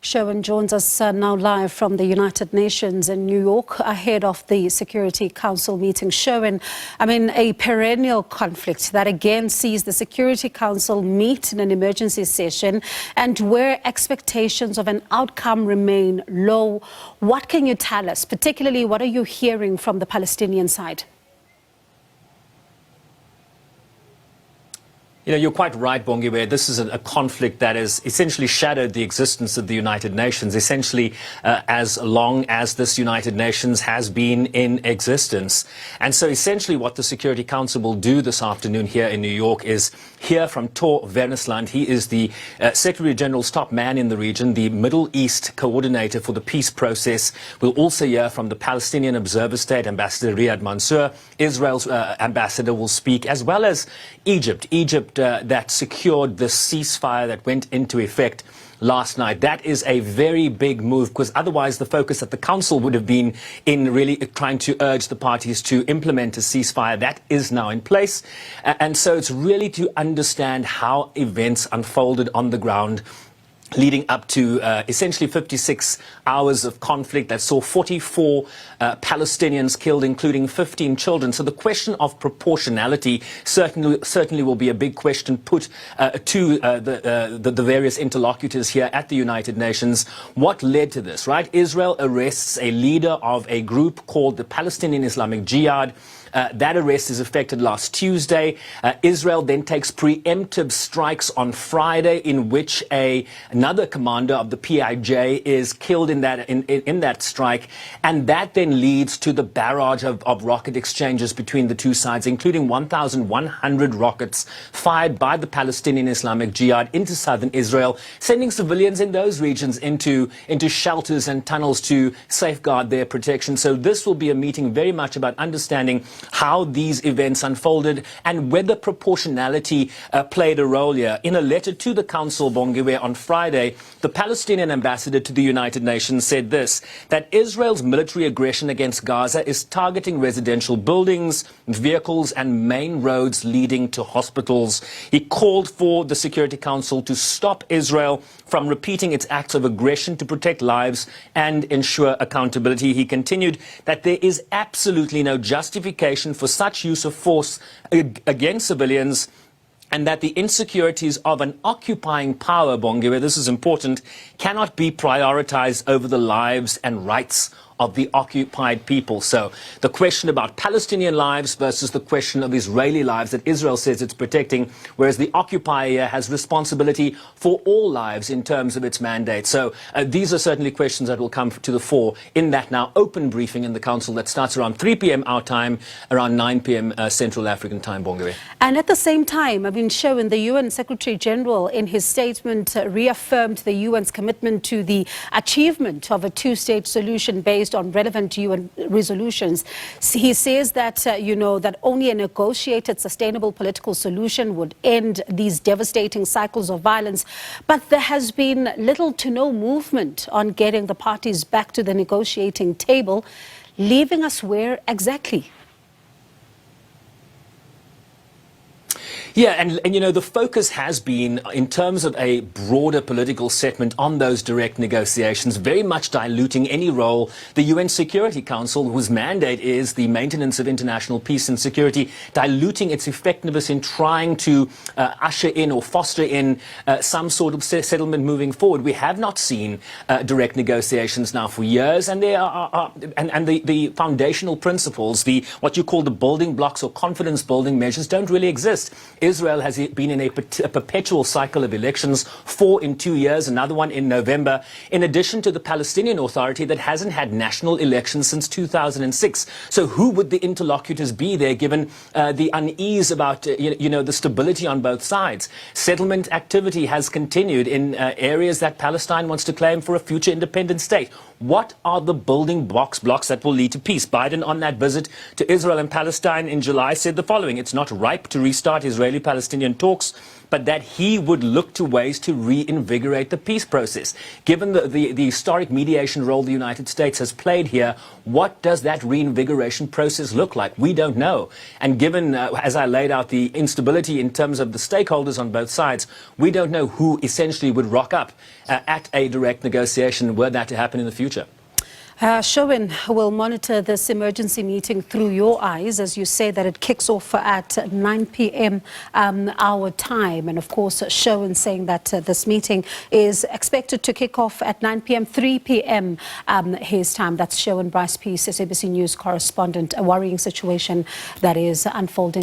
Sherwin joins us now live from the United Nations in New York ahead of the Security Council meeting. Sherwin, a perennial conflict that again sees the Security Council meet in an emergency session and where expectations of an outcome remain low. What can you tell us? Particularly, what are you hearing from the Palestinian side? You're quite right, Bongiwe. This is a conflict that has essentially shadowed the existence of the United Nations, essentially as long as this United Nations has been in existence. And so essentially what the Security Council will do this afternoon here in New York is hear from Tor Venesland. He is the Secretary General's top man in the region, the Middle East coordinator for the peace process. We'll also hear from the Palestinian Observer State Ambassador Riyad Mansour. Israel's ambassador will speak, as well as Egypt that secured the ceasefire that went into effect last night. That is a very big move, because otherwise the focus at the council would have been in really trying to urge the parties to implement a ceasefire. That is now in place. And so it's really to understand how events unfolded on the ground, leading up to essentially 56 hours of conflict that saw 44 Palestinians killed, including 15 children. So the question of proportionality certainly will be a big question put to the various interlocutors here at the United Nations. What led to this, right? Israel arrests a leader of a group called the Palestinian Islamic Jihad. That arrest is effected last Tuesday. Israel then takes preemptive strikes on Friday, in which another commander of the PIJ is killed in that strike, and that then leads to the barrage of rocket exchanges between the two sides, including 1,100 rockets fired by the Palestinian Islamic Jihad into southern Israel, sending civilians in those regions into shelters and tunnels to safeguard their protection. So this will be a meeting very much about understanding how these events unfolded and whether proportionality played a role here. In a letter to the Council, Bongiwe, on Friday, the Palestinian ambassador to the United Nations said this, that Israel's military aggression against Gaza is targeting residential buildings, vehicles and main roads leading to hospitals. He called for the Security Council to stop Israel from repeating its acts of aggression to protect lives and ensure accountability. He continued that there is absolutely no justification for such use of force against civilians, and that the insecurities of an occupying power, Bongiwe, this is important, cannot be prioritized over the lives and rights of the occupied people. So the question about Palestinian lives versus the question of Israeli lives that Israel says it's protecting, whereas the occupier has responsibility for all lives in terms of its mandate. So these are certainly questions that will come to the fore in that now open briefing in the Council that starts around 3 p.m. our time, around 9 p.m. Central African time, Bongiwe. And at the same time, Sherwin, the UN Secretary General in his statement reaffirmed the UN's commitment to the achievement of a two-state solution based on relevant UN resolutions. He says that, that only a negotiated, sustainable political solution would end these devastating cycles of violence. But there has been little to no movement on getting the parties back to the negotiating table, leaving us where exactly? Yeah, and the focus has been, in terms of a broader political settlement on those direct negotiations, very much diluting any role the UN Security Council, whose mandate is the maintenance of international peace and security, diluting its effectiveness in trying to usher in or foster in some sort of settlement moving forward. We have not seen direct negotiations now for years, and they the foundational principles, what you call the building blocks or confidence building measures, don't really exist. Israel has been in a perpetual cycle of elections, 4 in 2 years, another one in November, in addition to the Palestinian Authority that hasn't had national elections since 2006. So who would the interlocutors be there, given the unease about, the stability on both sides? Settlement activity has continued in areas that Palestine wants to claim for a future independent state. What are the building blocks that will lead to peace? Biden, on that visit to Israel and Palestine in July, said the following: it's not ripe to restart Israeli-Palestinian talks, but that he would look to ways to reinvigorate the peace process. Given the historic mediation role the United States has played here, what does that reinvigoration process look like? We don't know. And given, as I laid out, the instability in terms of the stakeholders on both sides, we don't know who essentially would rock up at a direct negotiation were that to happen in the future. Sherwin will monitor this emergency meeting through your eyes, as you say that it kicks off at 9 p.m. Our time. And of course, Sherwin saying that this meeting is expected to kick off at 9 p.m., 3 p.m. His time. That's Sherwin Bryce-Pease, SABC News correspondent. A worrying situation that is unfolding.